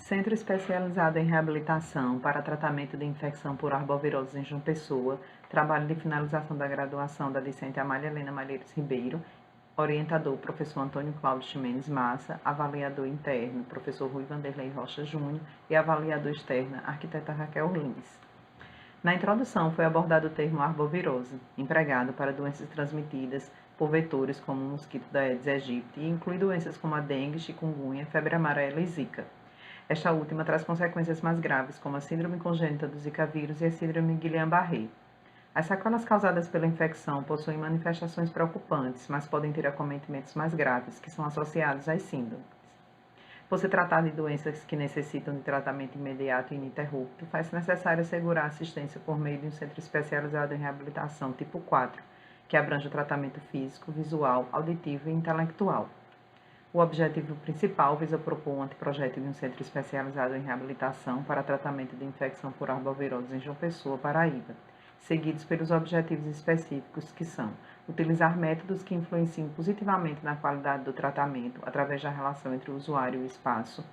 Centro especializado em reabilitação para tratamento de infecção por arboviroses em João Pessoa, trabalho de finalização da graduação da discente Amália Helena Malheiros Ribeiro, orientador professor Antônio Cláudio Ximenes Massa, avaliador interno professor Rui Vanderlei Rocha Júnior e avaliador externo arquiteta Raquel Lins. Na introdução foi abordado o termo arbovirose, empregado para doenças transmitidas por vetores como o mosquito da Aedes aegypti e inclui doenças como a dengue, chikungunya, febre amarela e zika. Esta última traz consequências mais graves, como a síndrome congênita do Zika vírus e a síndrome Guillain-Barré. As sequelas causadas pela infecção possuem manifestações preocupantes, mas podem ter acometimentos mais graves, que são associados às síndromes. Por se tratar de doenças que necessitam de tratamento imediato e ininterrupto, faz-se necessário assegurar assistência por meio de um centro especializado em reabilitação tipo 4, que abrange o tratamento físico, visual, auditivo e intelectual. O objetivo principal visa propor um anteprojeto de um centro especializado em reabilitação para tratamento de infecção por arbovirose em João Pessoa, Paraíba, seguidos pelos objetivos específicos que são utilizar métodos que influenciem positivamente na qualidade do tratamento através da relação entre o usuário e o espaço,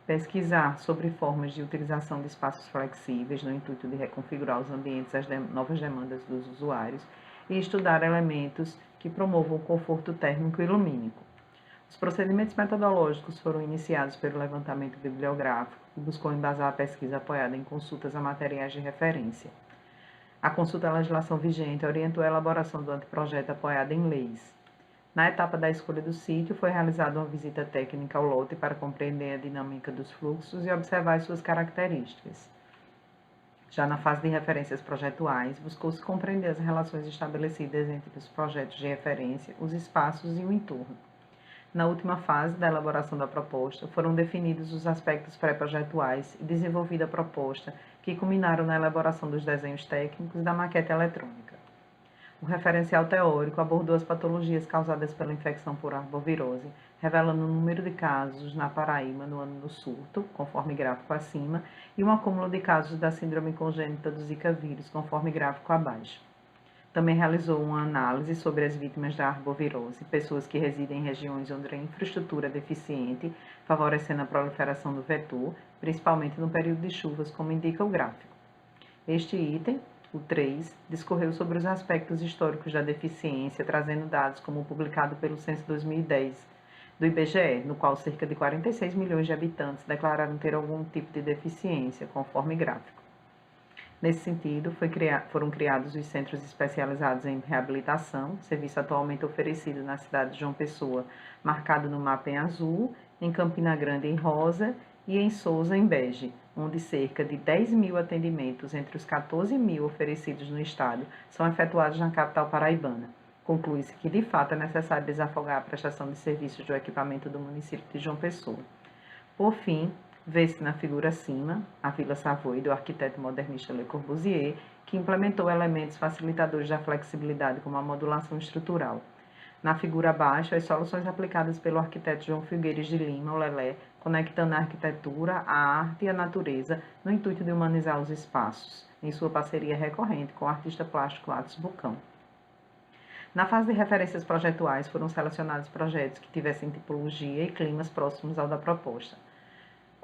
pesquisar sobre formas de utilização de espaços flexíveis no intuito de reconfigurar os ambientes às novas demandas dos usuários e estudar elementos que promovam o conforto térmico e lumínico. Os procedimentos metodológicos foram iniciados pelo levantamento bibliográfico, que buscou embasar a pesquisa apoiada em consultas a materiais de referência. A consulta à legislação vigente orientou a elaboração do anteprojeto apoiado em leis. Na etapa da escolha do sítio, foi realizada uma visita técnica ao lote para compreender a dinâmica dos fluxos e observar as suas características. Já na fase de referências projetuais, buscou-se compreender as relações estabelecidas entre os projetos de referência, os espaços e o entorno. Na última fase da elaboração da proposta, foram definidos os aspectos pré-projetuais e desenvolvida a proposta, que culminaram na elaboração dos desenhos técnicos e da maquete eletrônica. O referencial teórico abordou as patologias causadas pela infecção por arbovirose, revelando o número de casos na Paraíba no ano do surto, conforme gráfico acima, e um acúmulo de casos da síndrome congênita do Zika vírus, conforme gráfico abaixo. Também realizou uma análise sobre as vítimas da arbovirose, pessoas que residem em regiões onde a infraestrutura é deficiente, favorecendo a proliferação do vetor, principalmente no período de chuvas, como indica o gráfico. Este item, o 3, discorreu sobre os aspectos históricos da deficiência, trazendo dados como publicado pelo Censo 2010 do IBGE, no qual cerca de 46 milhões de habitantes declararam ter algum tipo de deficiência, conforme gráfico. Nesse sentido, foram criados os centros especializados em reabilitação, serviço atualmente oferecido na cidade de João Pessoa, marcado no mapa em azul, em Campina Grande em rosa e em Sousa em bege, onde cerca de 10 mil atendimentos entre os 14 mil oferecidos no estado são efetuados na capital paraibana. Conclui-se que, de fato, é necessário desafogar a prestação de serviços do equipamento do município de João Pessoa. Por fim, vê-se na figura acima a Vila Savoy, do arquiteto modernista Le Corbusier, que implementou elementos facilitadores da flexibilidade, como a modulação estrutural. Na figura abaixo, as soluções aplicadas pelo arquiteto João Filgueiras de Lima, o Lelé, conectando a arquitetura, a arte e a natureza, no intuito de humanizar os espaços, em sua parceria recorrente com o artista plástico Atos Bucão. Na fase de referências projetuais, foram selecionados projetos que tivessem tipologia e climas próximos ao da proposta,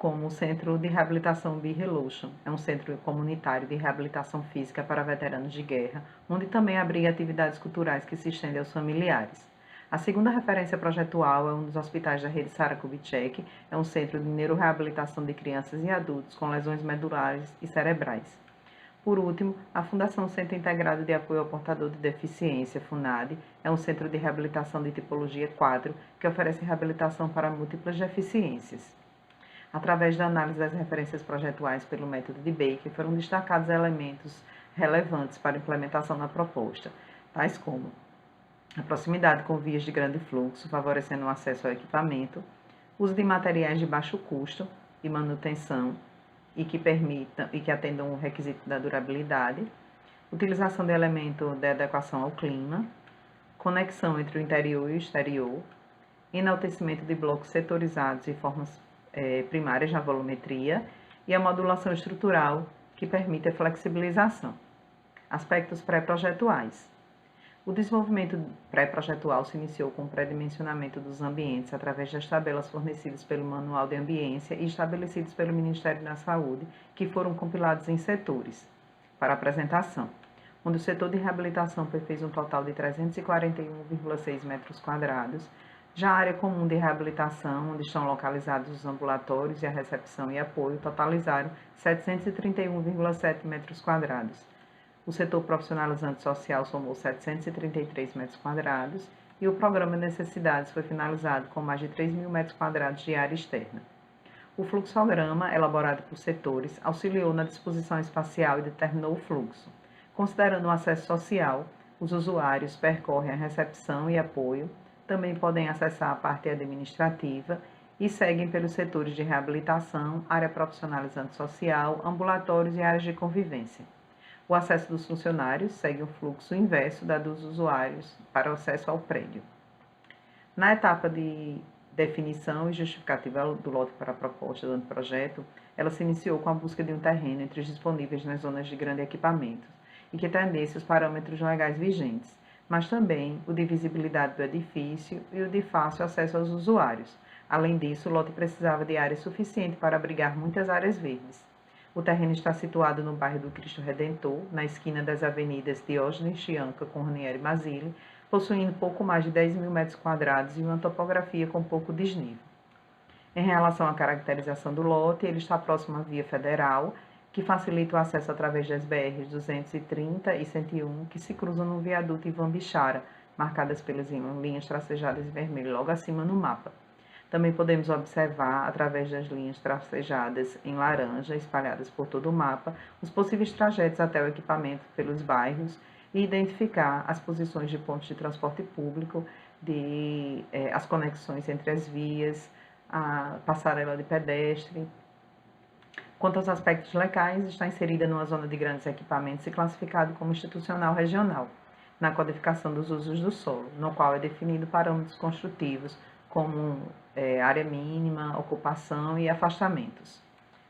como o Centro de Reabilitação Be Relotion, é um centro comunitário de reabilitação física para veteranos de guerra, onde também abriga atividades culturais que se estendem aos familiares. A segunda referência projetual é um dos hospitais da rede Sara Kubitschek, é um centro de neuroreabilitação de crianças e adultos com lesões medulares e cerebrais. Por último, a Fundação Centro Integrado de Apoio ao Portador de Deficiência, FUNAD, é um centro de reabilitação de tipologia 4, que oferece reabilitação para múltiplas deficiências. Através da análise das referências projetuais pelo método de Baker, foram destacados elementos relevantes para a implementação da proposta, tais como a proximidade com vias de grande fluxo, favorecendo o acesso ao equipamento, uso de materiais de baixo custo e manutenção e que atendam o requisito da durabilidade, utilização de elemento de adequação ao clima, conexão entre o interior e o exterior, enaltecimento de blocos setorizados e formas primárias na volumetria e a modulação estrutural, que permite a flexibilização. Aspectos pré-projetuais. O desenvolvimento pré-projetual se iniciou com o pré-dimensionamento dos ambientes através das tabelas fornecidas pelo Manual de Ambiência e estabelecidas pelo Ministério da Saúde, que foram compilados em setores para apresentação, onde o setor de reabilitação fez um total de 341,6 metros quadrados. Já a área comum de reabilitação, onde estão localizados os ambulatórios e a recepção e apoio, totalizaram 731,7 metros quadrados. O setor profissionalizante social somou 733 metros quadrados e o programa de necessidades foi finalizado com mais de 3.000 metros quadrados de área externa. O fluxograma, elaborado por setores, auxiliou na disposição espacial e determinou o fluxo. Considerando o acesso social, os usuários percorrem a recepção e apoio, também podem acessar a parte administrativa e seguem pelos setores de reabilitação, área profissionalizante social, ambulatórios e áreas de convivência. O acesso dos funcionários segue o fluxo inverso da dos usuários para o acesso ao prédio. Na etapa de definição e justificativa do lote para a proposta do anteprojeto, ela se iniciou com a busca de um terreno entre os disponíveis nas zonas de grande equipamento e que atendesse os parâmetros legais vigentes, mas também o de visibilidade do edifício e o de fácil acesso aos usuários. Além disso, o lote precisava de área suficiente para abrigar muitas áreas verdes. O terreno está situado no bairro do Cristo Redentor, na esquina das avenidas Diógenes Chianca com Ranieri Mazzilli, possuindo pouco mais de 10.000 metros quadrados e uma topografia com pouco desnível. Em relação à caracterização do lote, ele está próximo à via federal, que facilita o acesso através das BRs 230 e 101, que se cruzam no viaduto Ivan Bichara, marcadas pelas linhas tracejadas em vermelho logo acima no mapa. Também podemos observar, através das linhas tracejadas em laranja, espalhadas por todo o mapa, os possíveis trajetos até o equipamento pelos bairros e identificar as posições de pontos de transporte público, as conexões entre as vias, a passarela de pedestre. Quanto aos aspectos locais, está inserida numa zona de grandes equipamentos e classificado como institucional regional, na codificação dos usos do solo, no qual é definido parâmetros construtivos, como área mínima, ocupação e afastamentos.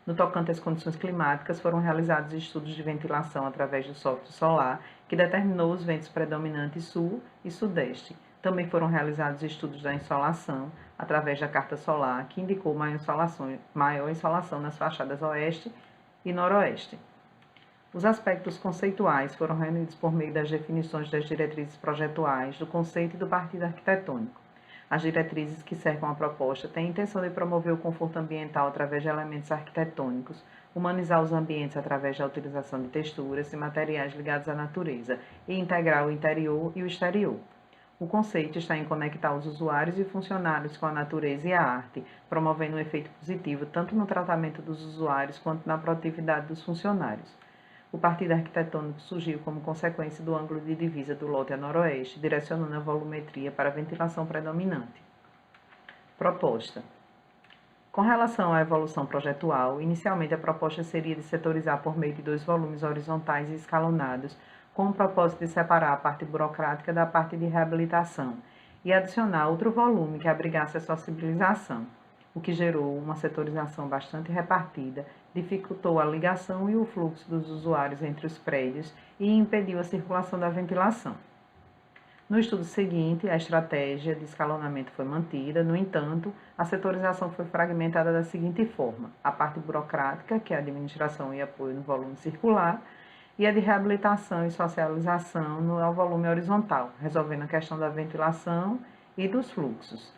No tocante às condições climáticas, foram realizados estudos de ventilação através do software solar, que determinou os ventos predominantes sul e sudeste. Também foram realizados estudos da insolação, através da carta solar, que indicou maior insolação nas fachadas oeste e noroeste. Os aspectos conceituais foram reunidos por meio das definições das diretrizes projetuais, do conceito e do partido arquitetônico. As diretrizes que cercam a proposta têm a intenção de promover o conforto ambiental através de elementos arquitetônicos, humanizar os ambientes através da utilização de texturas e materiais ligados à natureza e integrar o interior e o exterior. O conceito está em conectar os usuários e funcionários com a natureza e a arte, promovendo um efeito positivo tanto no tratamento dos usuários quanto na produtividade dos funcionários. O partido arquitetônico surgiu como consequência do ângulo de divisa do lote a noroeste, direcionando a volumetria para a ventilação predominante. Proposta. Com relação à evolução projetual, inicialmente a proposta seria de setorizar por meio de 2 volumes horizontais e escalonados, com o propósito de separar a parte burocrática da parte de reabilitação, e adicionar outro volume que abrigasse a sociabilização, o que gerou uma setorização bastante repartida, dificultou a ligação e o fluxo dos usuários entre os prédios e impediu a circulação da ventilação. No estudo seguinte, a estratégia de escalonamento foi mantida, no entanto, a setorização foi fragmentada da seguinte forma: a parte burocrática, que é a administração e apoio no volume circular, e a de reabilitação e socialização no volume horizontal, resolvendo a questão da ventilação e dos fluxos.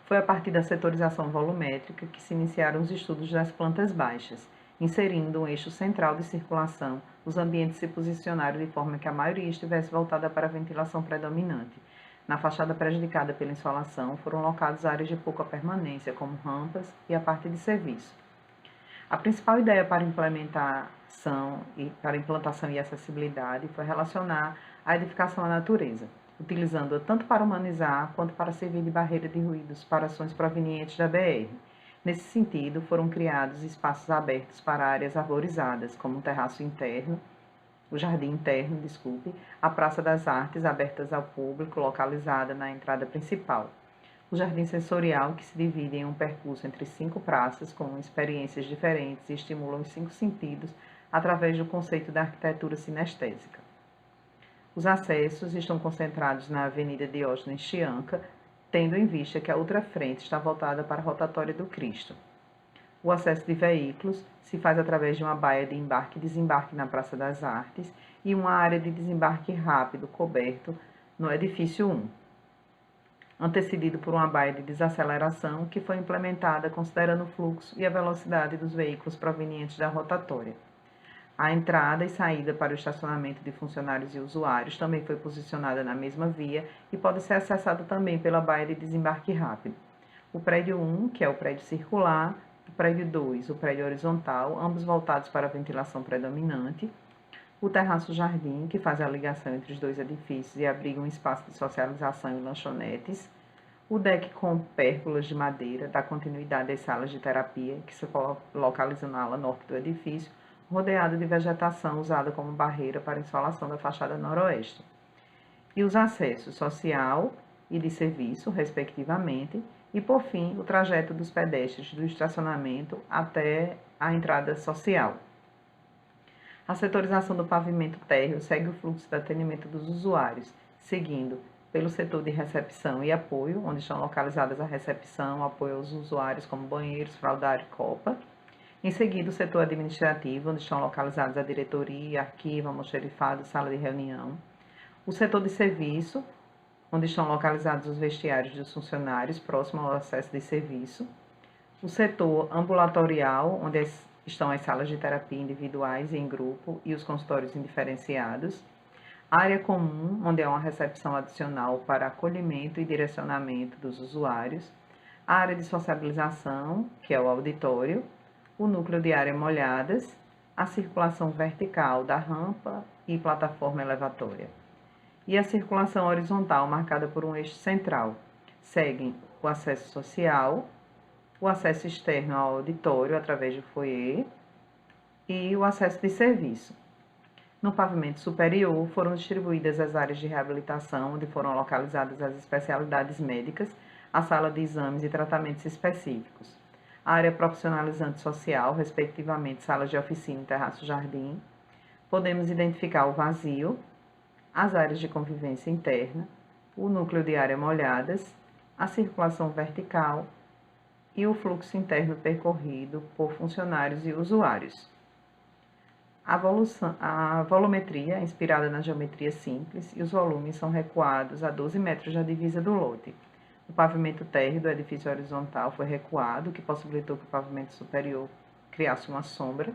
Foi a partir da setorização volumétrica que se iniciaram os estudos das plantas baixas. Inserindo um eixo central de circulação, os ambientes se posicionaram de forma que a maioria estivesse voltada para a ventilação predominante. Na fachada prejudicada pela insolação, foram locadas áreas de pouca permanência, como rampas e a parte de serviço. A principal ideia para implantação e acessibilidade foi relacionar a edificação à natureza, utilizando-a tanto para humanizar quanto para servir de barreira de ruídos para ações provenientes da BR. Nesse sentido, foram criados espaços abertos para áreas arborizadas, como o terraço interno, o jardim interno, a Praça das Artes, abertas ao público, localizada na entrada principal. O jardim sensorial, que se divide em um percurso entre 5 praças, com experiências diferentes e estimulam os 5 sentidos através do conceito da arquitetura sinestésica. Os acessos estão concentrados na Avenida Diógenes Chianca, tendo em vista que a outra frente está voltada para a Rotatória do Cristo. O acesso de veículos se faz através de uma baia de embarque e desembarque na Praça das Artes e uma área de desembarque rápido coberto no edifício 1, antecedido por uma baia de desaceleração que foi implementada considerando o fluxo e a velocidade dos veículos provenientes da rotatória. A entrada e saída para o estacionamento de funcionários e usuários também foi posicionada na mesma via e pode ser acessada também pela baia de desembarque rápido. O prédio 1, que é o prédio circular, o prédio 2, o prédio horizontal, ambos voltados para a ventilação predominante, o terraço-jardim, que faz a ligação entre os dois edifícios e abriga um espaço de socialização e lanchonetes, o deck com pérgolas de madeira dá continuidade às salas de terapia, que se localizam na ala norte do edifício, rodeado de vegetação usada como barreira para a insolação da fachada noroeste. E os acessos social e de serviço, respectivamente, e, por fim, o trajeto dos pedestres do estacionamento até a entrada social. A setorização do pavimento térreo segue o fluxo de atendimento dos usuários, seguindo pelo setor de recepção e apoio, onde estão localizadas a recepção, apoio aos usuários como banheiros, fraldário e copa. Em seguida, o setor administrativo, onde estão localizadas a diretoria, arquivo, almoxerifado, sala de reunião. O setor de serviço, onde estão localizados os vestiários dos funcionários, próximo ao acesso de serviço. O setor ambulatorial, onde estão as salas de terapia individuais e em grupo e os consultórios indiferenciados. A área comum, onde há uma recepção adicional para acolhimento e direcionamento dos usuários. A área de sociabilização, que é o auditório. O núcleo de área molhadas. A circulação vertical da rampa e plataforma elevatória. E a circulação horizontal, marcada por um eixo central. Seguem o acesso social, o acesso externo ao auditório através do foyer e o acesso de serviço. No pavimento superior foram distribuídas as áreas de reabilitação, onde foram localizadas as especialidades médicas, a sala de exames e tratamentos específicos. A área profissionalizante social, respectivamente salas de oficina e terraço-jardim. Podemos identificar o vazio, as áreas de convivência interna, o núcleo de área molhadas, a circulação vertical e o fluxo interno percorrido por funcionários e usuários. A volumetria é inspirada na geometria simples e os volumes são recuados a 12 metros da divisa do lote. O pavimento térreo do edifício horizontal foi recuado, o que possibilitou que o pavimento superior criasse uma sombra.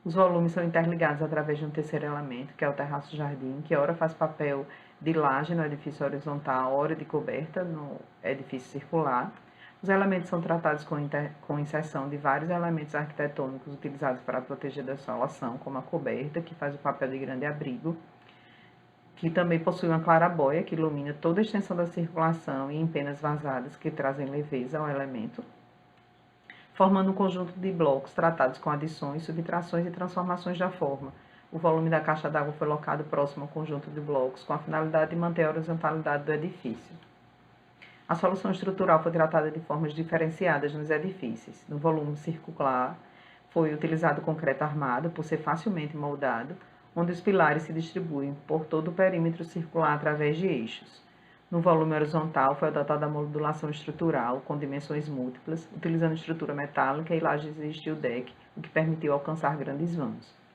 Os volumes são interligados através de um terceiro elemento, que é o terraço-jardim, que ora faz papel de laje no edifício horizontal, ora de coberta no edifício circular. Os elementos são tratados com inserção de vários elementos arquitetônicos utilizados para proteger da insolação, como a coberta, que faz o papel de grande abrigo, que também possui uma clarabóia que ilumina toda a extensão da circulação e em penas vazadas que trazem leveza ao elemento, formando um conjunto de blocos tratados com adições, subtrações e transformações da forma. O volume da caixa d'água foi locado próximo ao conjunto de blocos, com a finalidade de manter a horizontalidade do edifício. A solução estrutural foi tratada de formas diferenciadas nos edifícios. No volume circular, foi utilizado concreto armado, por ser facilmente moldado, onde os pilares se distribuem por todo o perímetro circular através de eixos. No volume horizontal, foi adotada a modulação estrutural, com dimensões múltiplas, utilizando estrutura metálica e lajes de steel deck, o que permitiu alcançar grandes vãos.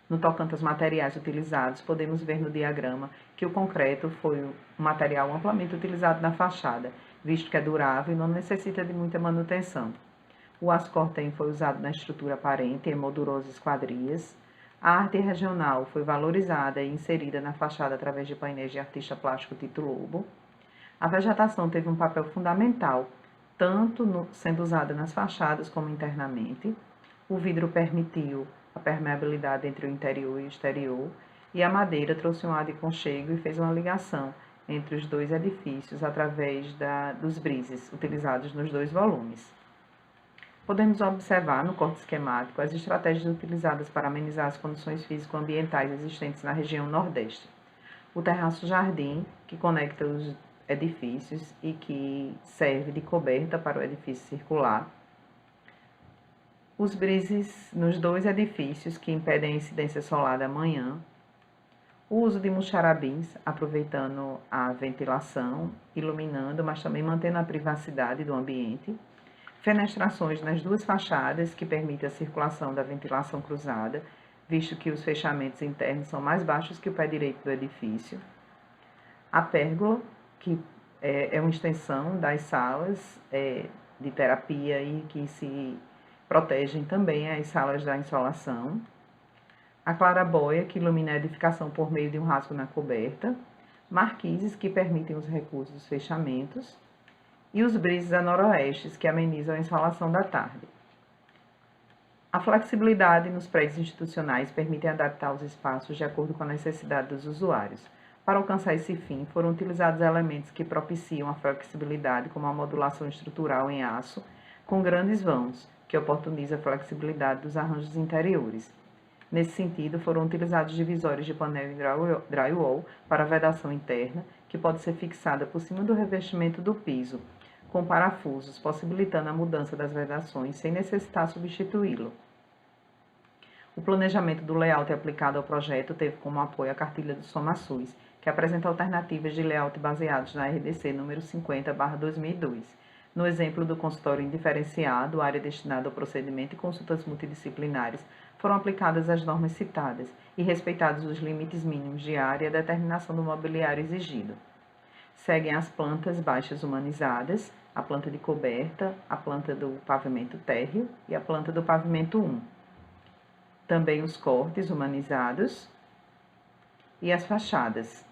No tocante aos materiais utilizados, podemos ver no diagrama que o concreto foi um material amplamente utilizado na fachada, visto que é durável e não necessita de muita manutenção. O aço cortem foi usado na estrutura aparente, em moldurosas esquadrias. A arte regional foi valorizada e inserida na fachada através de painéis de artista plástico Tito Lobo. A vegetação teve um papel fundamental, tanto sendo usada nas fachadas como internamente. O vidro permitiu a permeabilidade entre o interior e o exterior, e a madeira trouxe um ar de conchego e fez uma ligação entre os dois edifícios através dos brises utilizados nos dois volumes. Podemos observar no corte esquemático as estratégias utilizadas para amenizar as condições físico-ambientais existentes na região Nordeste. O terraço-jardim, que conecta os edifícios e que serve de coberta para o edifício circular. Os brises nos dois edifícios, que impedem a incidência solar da manhã. O uso de muxarabins, aproveitando a ventilação, iluminando, mas também mantendo a privacidade do ambiente. Fenestrações nas duas fachadas, que permitem a circulação da ventilação cruzada, visto que os fechamentos internos são mais baixos que o pé direito do edifício. A pérgola, que é uma extensão das salas de terapia e que se protegem também as salas da insolação. A claraboia, que ilumina a edificação por meio de um rasgo na coberta. Marquises, que permitem os recuos dos fechamentos. E os brises a noroestes, que amenizam a insolação da tarde. A flexibilidade nos prédios institucionais permite adaptar os espaços de acordo com a necessidade dos usuários. Para alcançar esse fim, foram utilizados elementos que propiciam a flexibilidade, como a modulação estrutural em aço, com grandes vãos, que oportuniza a flexibilidade dos arranjos interiores. Nesse sentido, foram utilizados divisórios de painel em drywall para vedação interna, que pode ser fixada por cima do revestimento do piso, com parafusos, possibilitando a mudança das vedações sem necessitar substituí-lo. O planejamento do layout aplicado ao projeto teve como apoio a cartilha do SOMASUS, que apresenta alternativas de layout baseados na RDC número 50/2002. No exemplo do consultório indiferenciado, área destinada ao procedimento e consultas multidisciplinares, foram aplicadas as normas citadas e respeitados os limites mínimos de área e a determinação do mobiliário exigido. Seguem as plantas baixas humanizadas, a planta de coberta, a planta do pavimento térreo e a planta do pavimento 1. Também os cortes humanizados e as fachadas.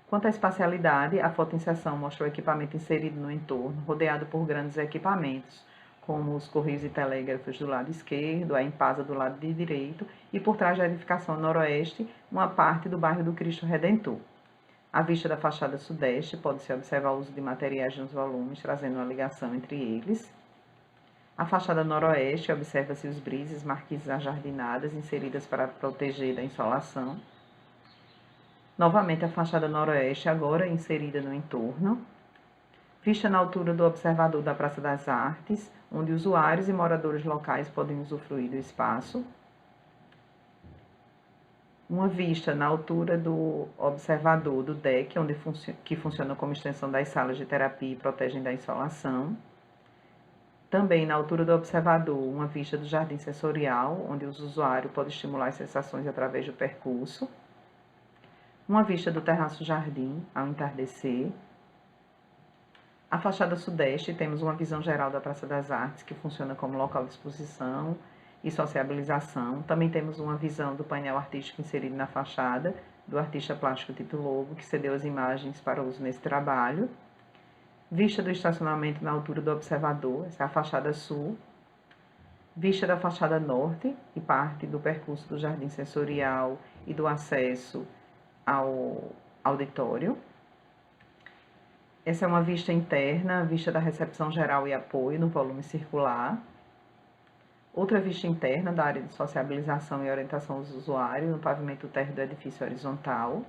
Quanto à espacialidade, a fotoinserção mostra o equipamento inserido no entorno, rodeado por grandes equipamentos, como os correios e telégrafos do lado esquerdo, a Empasa do lado direito e por trás da edificação noroeste, uma parte do bairro do Cristo Redentor. À vista da fachada sudeste, pode-se observar o uso de materiais nos volumes, trazendo uma ligação entre eles. A fachada noroeste, observa-se os brises, marquises ajardinadas, inseridas para proteger da insolação. Novamente, a fachada noroeste, agora inserida no entorno. Vista na altura do observador da Praça das Artes, onde usuários e moradores locais podem usufruir do espaço. Uma vista na altura do observador do deck, que funciona como extensão das salas de terapia e protegem da insolação. Também na altura do observador, uma vista do jardim sensorial, onde os usuários podem estimular as sensações através do percurso. Uma vista do terraço-jardim ao entardecer. A fachada sudeste, temos uma visão geral da Praça das Artes, que funciona como local de exposição e sociabilização. Também temos uma visão do painel artístico inserido na fachada, do artista plástico Tito Lobo, que cedeu as imagens para uso nesse trabalho. Vista do estacionamento na altura do observador, essa é a fachada sul. Vista da fachada norte e parte do percurso do jardim sensorial e do acesso ao auditório. Essa é uma vista interna, vista da recepção geral e apoio no volume circular. Outra vista interna da área de sociabilização e orientação dos usuários no pavimento térreo do edifício horizontal.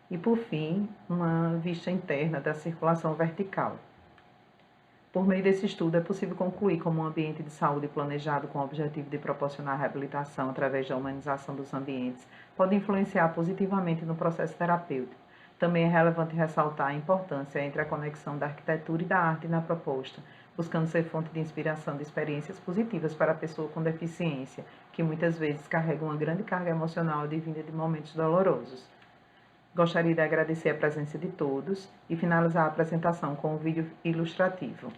E, por fim, uma vista interna da circulação vertical. Por meio desse estudo, é possível concluir como um ambiente de saúde planejado com o objetivo de proporcionar reabilitação através da humanização dos ambientes pode influenciar positivamente no processo terapêutico. Também é relevante ressaltar a importância entre a conexão da arquitetura e da arte na proposta, buscando ser fonte de inspiração de experiências positivas para a pessoa com deficiência, que muitas vezes carrega uma grande carga emocional advinda de momentos dolorosos. Gostaria de agradecer a presença de todos e finalizar a apresentação com um vídeo ilustrativo.